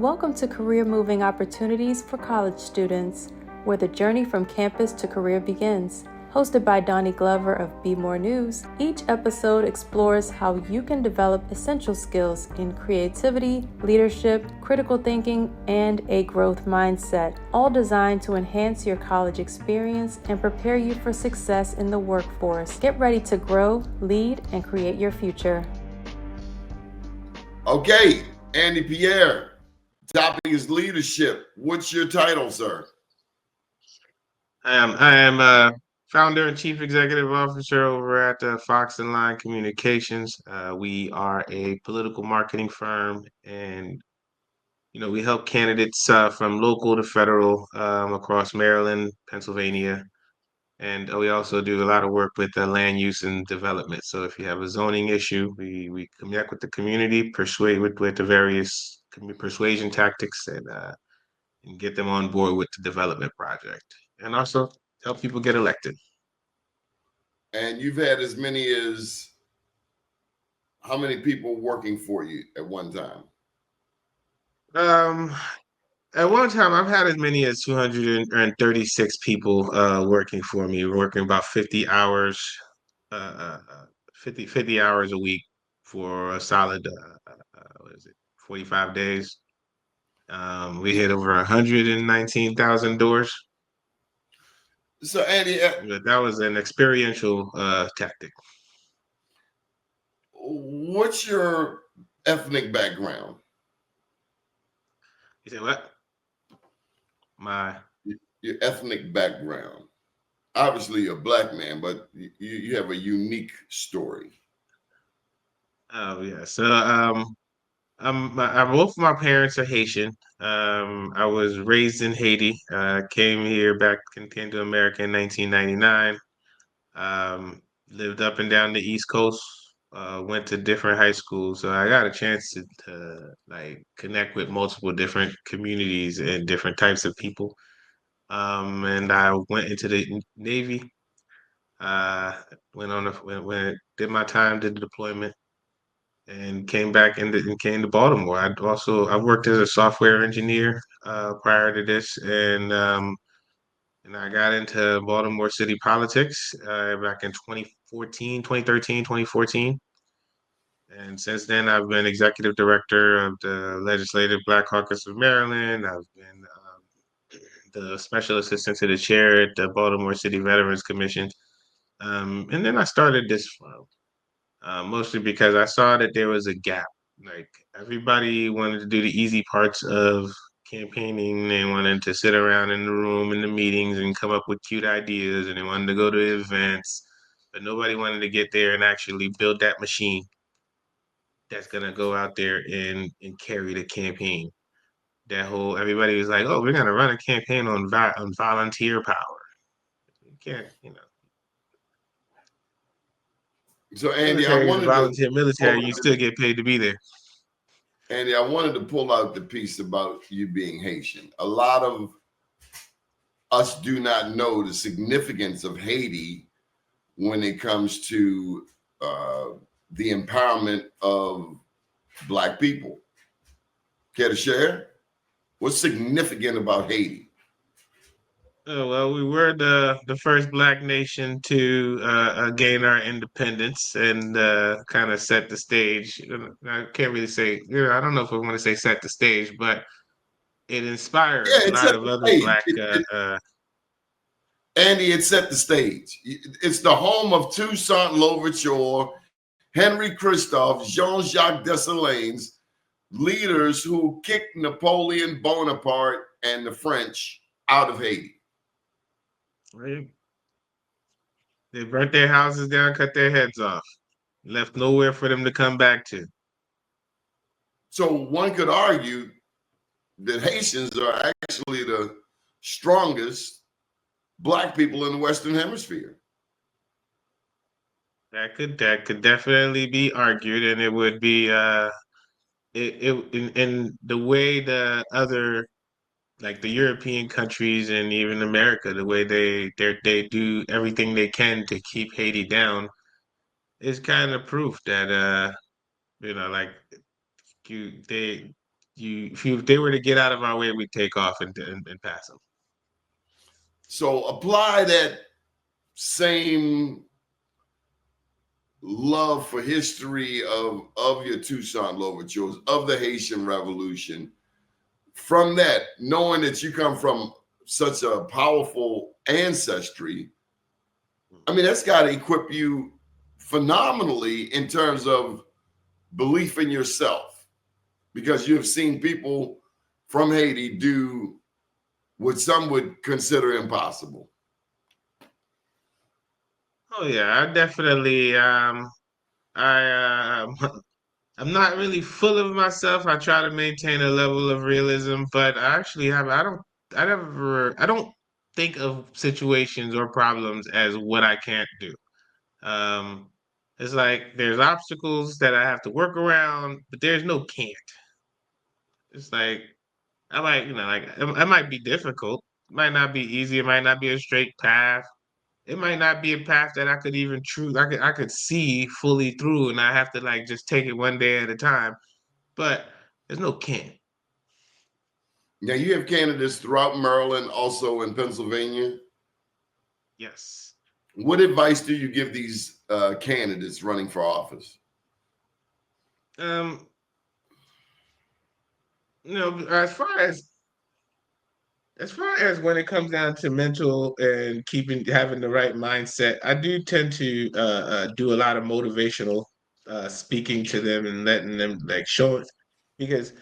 Welcome to Career Moving Opportunities for College Students, where the journey from campus to career begins. Hosted by Donnie Glover of Be More News, each episode explores how you can develop essential skills in creativity, leadership, critical thinking, and a growth mindset, all designed to enhance your college experience and prepare you for success in the workforce. Get ready to grow, lead, and create your future. Okay, Andy Pierre. Topic is leadership. What's your title, sir? I am founder and chief executive officer over at Fox and Line Communications. We are a political marketing firm, and we help candidates from local to federal across Maryland, Pennsylvania, and we also do a lot of work with land use and development. So if you have a zoning issue, we connect with the community, persuade with the various persuasion tactics, and get them on board with the development project, and also help people get elected. And you've had as many as how many people working for you at one time? At one time, I've had as many as 236 people working for me, working about 50 hours, 50 hours a week for a solid, what is it, 45 days. We hit over 119,000 doors. So, Andy, But that was an experiential tactic. What's your ethnic background? You say what? Your ethnic background. Obviously, you're a black man, but you have a unique story. Oh yeah. So both of my parents are Haitian. I was raised in Haiti. Came here came to America in 1999. Lived up and down the East Coast. Went to different high schools, so I got a chance to like connect with multiple different communities and different types of people. And I went into the Navy. When did my time, did the deployment, and came back and came to Baltimore. I worked as a software engineer prior to this, and I got into Baltimore city politics back in 2014, 2013, 2014. And since then, I've been executive director of the Legislative Black Caucus of Maryland. I've been the special assistant to the chair at the Baltimore City Veterans Commission. And then I started this firm, mostly because I saw that there was a gap. Like everybody wanted to do the easy parts of campaigning. They wanted to sit around in the room in the meetings and come up with cute ideas, and they wanted to go to events, but nobody wanted to get there and actually build that machine that's gonna go out there and carry the campaign. Everybody was like, "Oh, we're gonna run a campaign on volunteer power." You can't, So, Andy, military is a volunteer military. You still get paid to be there. Andy, I wanted to pull out the piece about you being Haitian. A lot of us do not know the significance of Haiti when it comes to the empowerment of Black people. Care to share? What's significant about Haiti? Oh, well, we were the first Black nation to gain our independence and kind of set the stage. I can't really say, I don't know if I want to say set the stage, but it inspired a lot of other Black. Andy, it set the stage. It's the home of Toussaint Louverture, Henry Christophe, Jean-Jacques Dessalines, leaders who kicked Napoleon Bonaparte and the French out of Haiti. Right. They burnt their houses down, cut their heads off, left nowhere for them to come back to. So one could argue that Haitians are actually the strongest Black people in the Western Hemisphere. That could definitely be argued, and it would be in the way the other, like the European countries and even America, the way they do everything they can to keep Haiti down is kind of proof that like they if they were to get out of our way, we'd take off and pass them. So apply that same love for history of your Toussaint Louvertures, of the Haitian Revolution. From that, knowing that you come from such a powerful ancestry, I mean, that's got to equip you phenomenally in terms of belief in yourself, because you have seen people from Haiti do what some would consider impossible. Oh yeah, I definitely I I'm not really full of myself. I try to maintain a level of realism, but I actually have I don't think of situations or problems as what I can't do. Um, it's like there's obstacles that I have to work around, but there's no can't. It's like I might, like it might be difficult. It might not be easy. It might not be a straight path. It might not be a path that I could even true I could see fully through, and I have to like just take it one day at a time. But there's no can't. Now, you have candidates throughout Maryland, also in Pennsylvania. Yes. What advice do you give these candidates running for office? Um, as far as when it comes down to mental and having the right mindset, I do tend to do a lot of motivational speaking to them and letting them like show it, because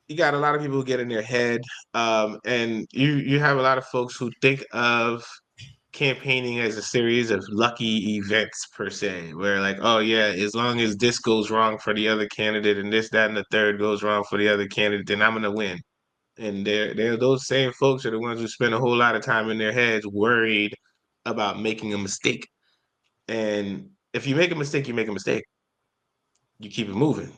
you got a lot of people who get in their head, and you have a lot of folks who think of campaigning as a series of lucky events per se, where like, oh yeah, as long as this goes wrong for the other candidate and this, that, and the third goes wrong for the other candidate, then I'm gonna win. And they're those same folks are the ones who spend a whole lot of time in their heads worried about making a mistake. And if you make a mistake, you make a mistake. You keep it moving.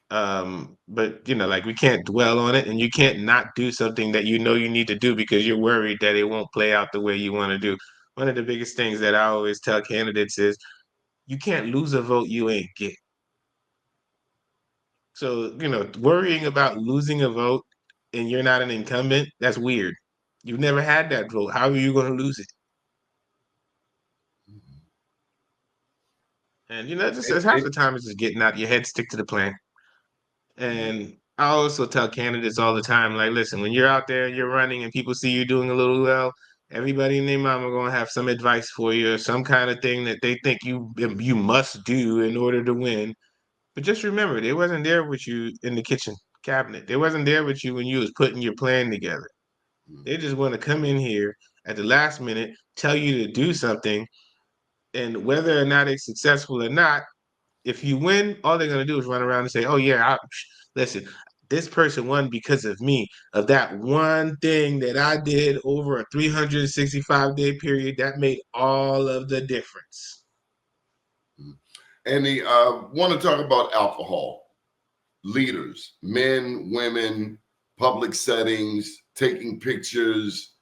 But like we can't dwell on it, and you can't not do something that you know you need to do because you're worried that it won't play out the way you want to do. One of the biggest things that I always tell candidates is you can't lose a vote you ain't get. So, worrying about losing a vote and you're not an incumbent, that's weird. You've never had that vote. How are you going to lose it? And just It, as half it, the time it's just getting out your head, stick to the plan. And I also tell candidates all the time, like, listen, when you're out there and you're running and people see you doing a little well, everybody and their mama gonna have some advice for you, or some kind of thing that they think you must do in order to win. But just remember, they wasn't there with you in the kitchen cabinet. They wasn't there with you when you was putting your plan together. They just want to come in here at the last minute, tell you to do something, and whether or not it's successful or not, if you win, all they're gonna do is run around and say, "Oh yeah, listen, this person won because of me, of that one thing that I did over a 365-day period that made all of the difference." and the want to talk about alcohol. Leaders, men, women, public settings, taking pictures.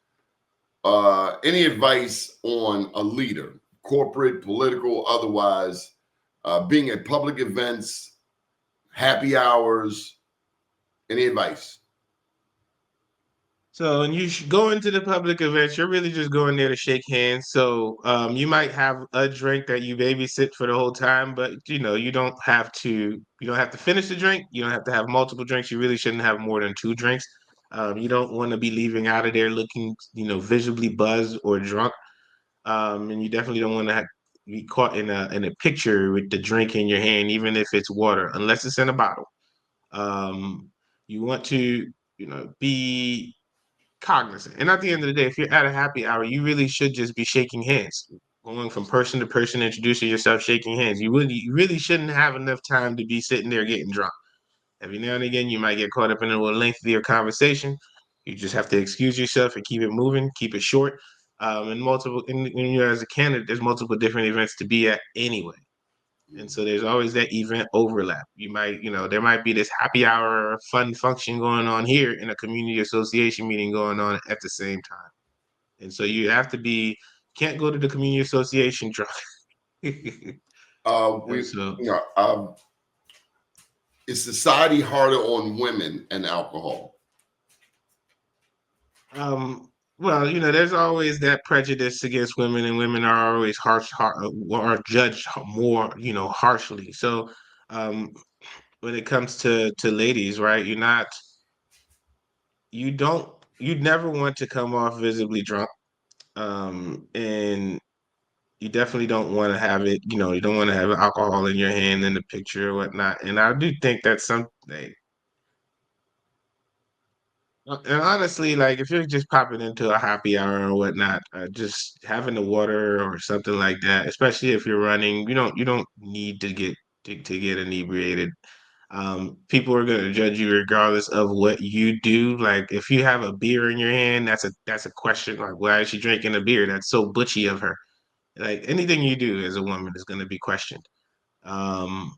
Any advice on a leader, corporate, political, otherwise, being at public events, happy hours? Any advice? So when you go into the public events, you're really just going there to shake hands. So you might have a drink that you babysit for the whole time, but you don't have to finish the drink. You don't have to have multiple drinks. You really shouldn't have more than two drinks. You don't want to be leaving out of there looking, visibly buzzed or drunk. And you definitely don't want to be caught in a picture with the drink in your hand, even if it's water, unless it's in a bottle. Um, you want to, be cognizant. And at the end of the day, if you're at a happy hour, you really should just be shaking hands, going from person to person, introducing yourself, shaking hands. You really shouldn't have enough time to be sitting there getting drunk. Every now and again, you might get caught up in a little lengthier conversation. You just have to excuse yourself and keep it moving, keep it short. As a candidate, there's multiple different events to be at anyway. And so there's always that event overlap. There might be this happy hour fun function going on here and a community association meeting going on at the same time. And so you have to can't go to the community association drunk. Uh, And we, so, you know, um, is society harder on women and alcohol? Well, there's always that prejudice against women, and women are always or judged more, harshly. So, um, when it comes to ladies, right? You don't, you never want to come off visibly drunk, and you definitely don't want to have it. You don't want to have alcohol in your hand in the picture or whatnot. And I do think that's something. And honestly, like if you're just popping into a happy hour or whatnot, just having the water or something like that, especially if you're running, you don't need to get inebriated. People are gonna judge you regardless of what you do. Like if you have a beer in your hand, that's a question. Like why is she drinking a beer? That's so butchy of her. Like anything you do as a woman is gonna be questioned. Um,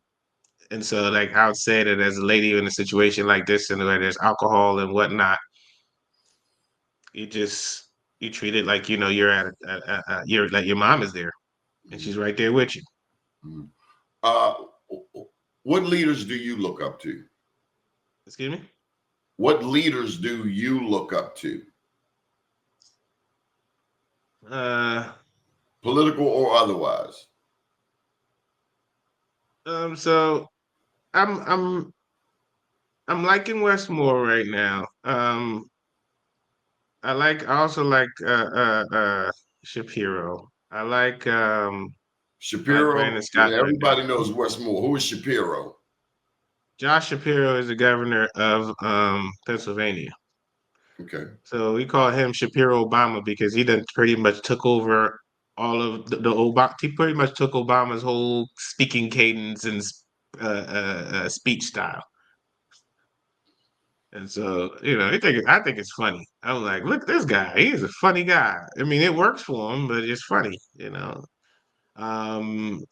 and so like I would say that as a lady in a situation like this, and where there's alcohol and whatnot, you just you treat it like you're at you're like your mom is there and she's right there with you. Mhm. Uh, what leaders do you look up to? Excuse me. What leaders do you look up to? Uh, Political or otherwise? so I'm liking Westmore right now. I also like Shapiro. I like Shapiro, Brandon Scott right now. everybody knows Westmore. Who is Shapiro? Josh Shapiro is the governor of Pennsylvania. Okay. So we call him Shapiro Obama because he done pretty much took over all of the Obama. He pretty much took Obama's whole speaking cadence and speech style. And so, I think it's funny. I'm like, look at this guy. He is a funny guy. I mean, it works for him, but it's funny.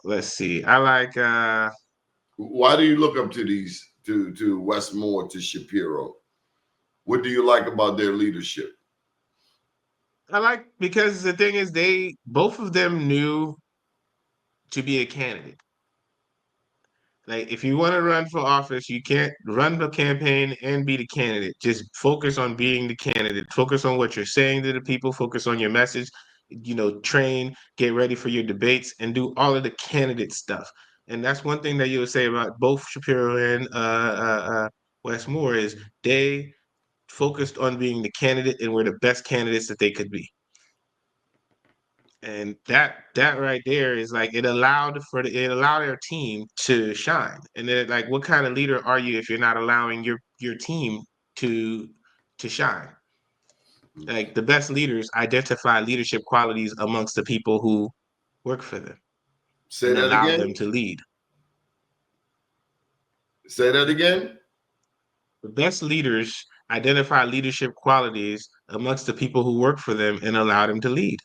Let's see. Why do you look up to these to Westmore, to Shapiro? What do you like about their leadership? I like because the thing is they both of them knew to be a candidate. Like, if you want to run for office, you can't run the campaign and be the candidate. Just focus on being the candidate. Focus on what you're saying to the people. Focus on your message. Train, get ready for your debates, and do all of the candidate stuff. And that's one thing that you would say about both Shapiro and Wes Moore is they focused on being the candidate and were the best candidates that they could be. And that right there is like it allowed their team to shine. And then like what kind of leader are you if you're not allowing your team to shine? Like the best leaders identify leadership qualities amongst the people who work for them Say and that allow them again. to lead. Say that again. The best leaders identify leadership qualities amongst the people who work for them and allow them to lead.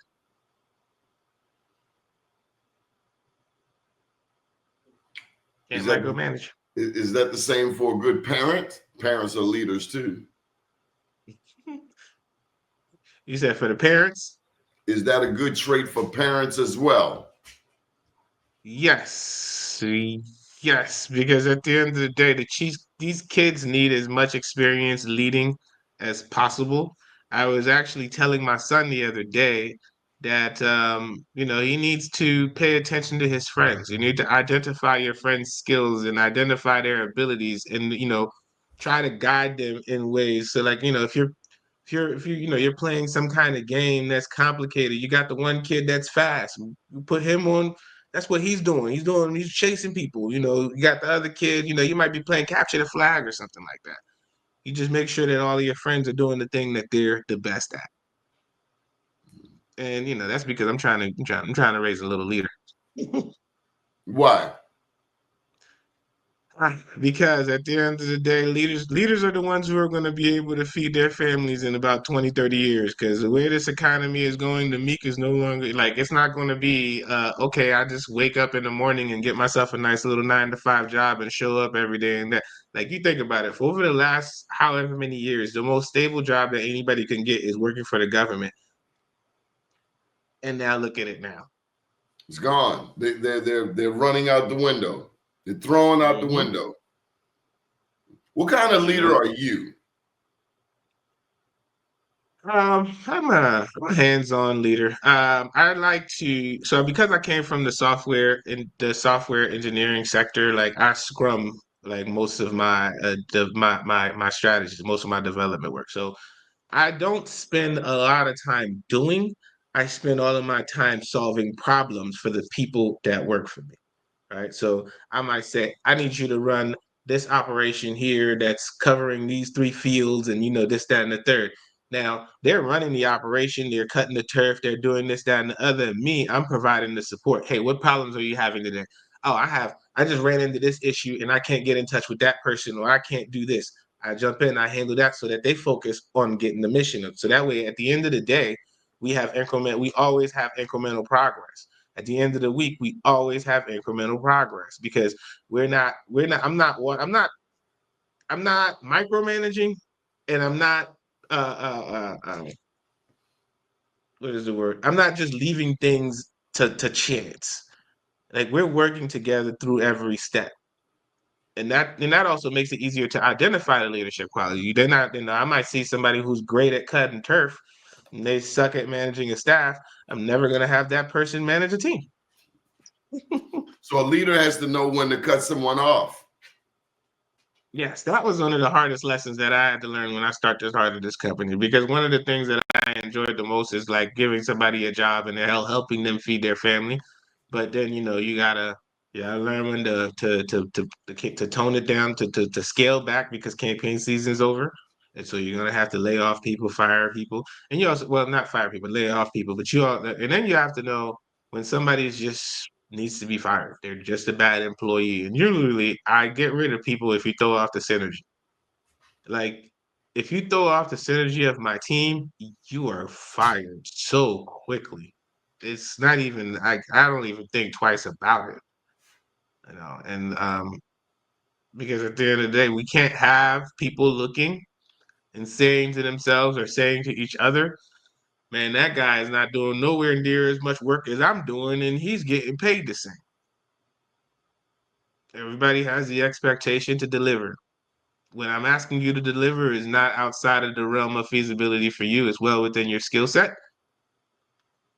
Is Can't that micromanage. is that the same for a good parent? Parents are leaders too. You said for the parents? Is that a good trait for parents as well? Yes, yes, because at the end of the day, these kids need as much experience leading as possible. I was actually telling my son the other day that he needs to pay attention to his friends. You need to identify your friends' skills and identify their abilities and try to guide them in ways. So like, if you're playing some kind of game that's complicated, you got the one kid that's fast. You put him on. That's what he's doing. He's chasing people. You got the other kid. You might be playing capture the flag or something like that. You just make sure that all of your friends are doing the thing that they're the best at. And that's because I'm trying to raise a little leader. Why? Because at the end of the day, leaders are the ones who are going to be able to feed their families in about 20, 30 years. Because the way this economy is going, the meek is no longer like it's not going to be okay. I just wake up in the morning and get myself a nice little 9 to 5 job and show up every day. And that, like, you think about it, for over the last however many years, the most stable job that anybody can get is working for the government. And now look at it now. It's gone. They're running out the window. They're throwing out the Hmm. window. What kind of You leader know, are you? I'm a hands-on leader. I like to so because I came from the software engineering sector, like I scrum like most of my strategies, most of my development work. So I don't spend a lot of time doing. I spend all of my time solving problems for the people that work for me. Right. So I might say, I need you to run this operation here that's covering these three fields and, this, that, and the third. Now they're running the operation, they're cutting the turf, they're doing this, that, and the other. Me, I'm providing the support. Hey, what problems are you having today? Oh, I just ran into this issue and I can't get in touch with that person, or I can't do this. I jump in, I handle that so that they focus on getting the mission up. So that way, at the end of the day, we always have incremental progress. At the end of the week, we always have incremental progress because I'm not micromanaging, and I'm not, what is the word? I'm not just leaving things to chance. Like, we're working together through every step. And that also makes it easier to identify the leadership quality. They're not, I might see somebody who's great at cutting turf and they suck at managing a staff. I'm never gonna have that person manage a team. So a leader has to know when to cut someone off. Yes, that was one of the hardest lessons that I had to learn when I started this company. Because one of the things that I enjoyed the most is like giving somebody a job and helping them feed their family. But then you gotta learn when to tone it down, to scale back, because campaign season's over, and so you're gonna have to lay off people, fire people, and you also, well, not fire people, lay off people, but and then you have to know when somebody's just needs to be fired. They're just a bad employee. And usually I get rid of people if you throw off the synergy. Like, if you throw off the synergy of my team, you are fired so quickly. It's not even I don't even think twice about it. And because at the end of the day, we can't have people looking and saying to themselves or saying to each other, man, that guy is not doing nowhere near as much work as I'm doing, and he's getting paid the same. Everybody has the expectation to deliver. When I'm asking you to deliver is not outside of the realm of feasibility for you. It's well within your skill set,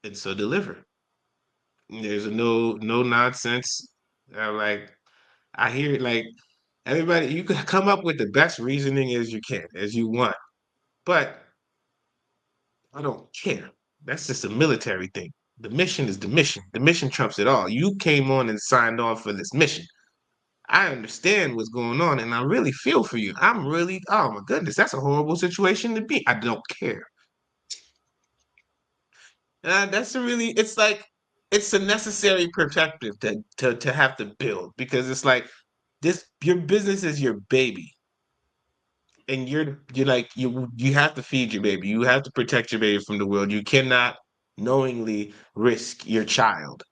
and so deliver. There's no nonsense. Like, I hear, like, everybody. You can come up with the best reasoning as you can, as you want, but I don't care. That's just a military thing. The mission is the mission. The mission trumps it all. You came on and signed on for this mission. I understand what's going on, and I really feel for you. Oh my goodness, that's a horrible situation to be. I don't care. It's like, it's a necessary protective to have to build, because it's like, your business is your baby, and you're like, you have to feed your baby. You have to protect your baby from the world. You cannot knowingly risk your child.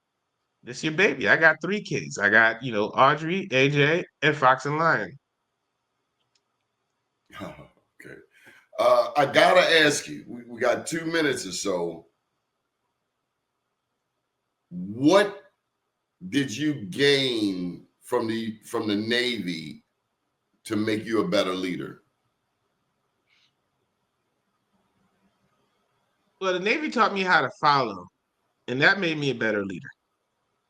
This your baby. I got three kids. I got, Audrey, AJ, and Fox and Lion. Okay. I gotta ask you. We got 2 minutes or so. What did you gain from the Navy to make you a better leader? Well, the Navy taught me how to follow, and that made me a better leader.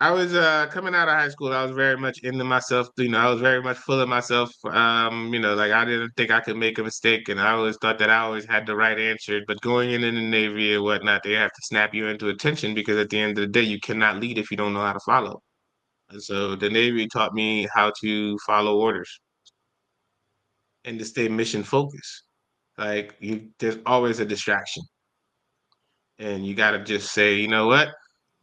I was coming out of high school. I was very much into myself. I was very much full of myself. Like, I didn't think I could make a mistake, and I always thought that I always had the right answer. But going in the Navy and whatnot, they have to snap you into attention, because at the end of the day, you cannot lead if you don't know how to follow. And so the Navy taught me how to follow orders and to stay mission focused. Like, there's always a distraction, and you got to just say, you know what?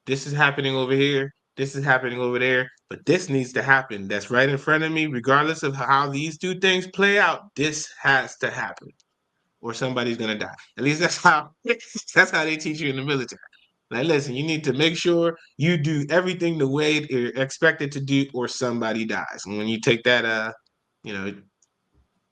This is happening over here. This is happening over there. But this needs to happen. That's right in front of me. Regardless of how these two things play out, this has to happen, or somebody's gonna die. At least that's how that's how they teach you in the military. Like, listen, you need to make sure you do everything the way you're expected to do, or somebody dies. And when you take that, you know,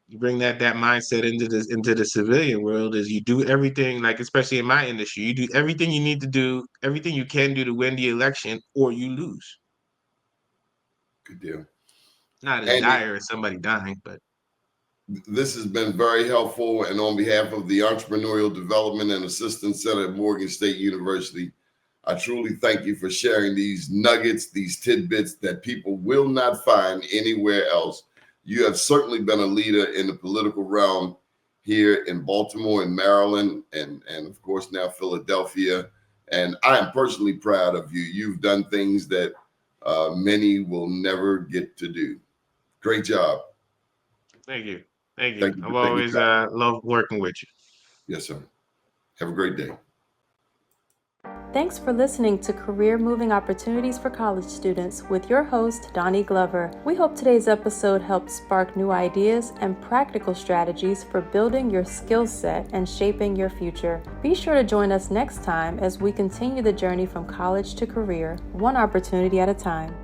you bring that mindset into the civilian world, is you do everything, like, especially in my industry, you do everything you need to do, everything you can do to win the election, or you lose. Good deal. Not as Andy, dire as somebody dying, but This has been very helpful. And on behalf of the Entrepreneurial Development and Assistance Center at Morgan State University, I truly thank you for sharing these nuggets, these tidbits that people will not find anywhere else. You have certainly been a leader in the political realm here in Baltimore and Maryland, and of course now Philadelphia. And I am personally proud of you. You've done things that many will never get to do. Great job. Thank you. Thank you. Thank you for I've taking always time. loved working with you. Yes, sir. Have a great day. Thanks for listening to Career Moving Opportunities for College Students with your host, Donnie Glover. We hope today's episode helped spark new ideas and practical strategies for building your skill set and shaping your future. Be sure to join us next time as we continue the journey from college to career, one opportunity at a time.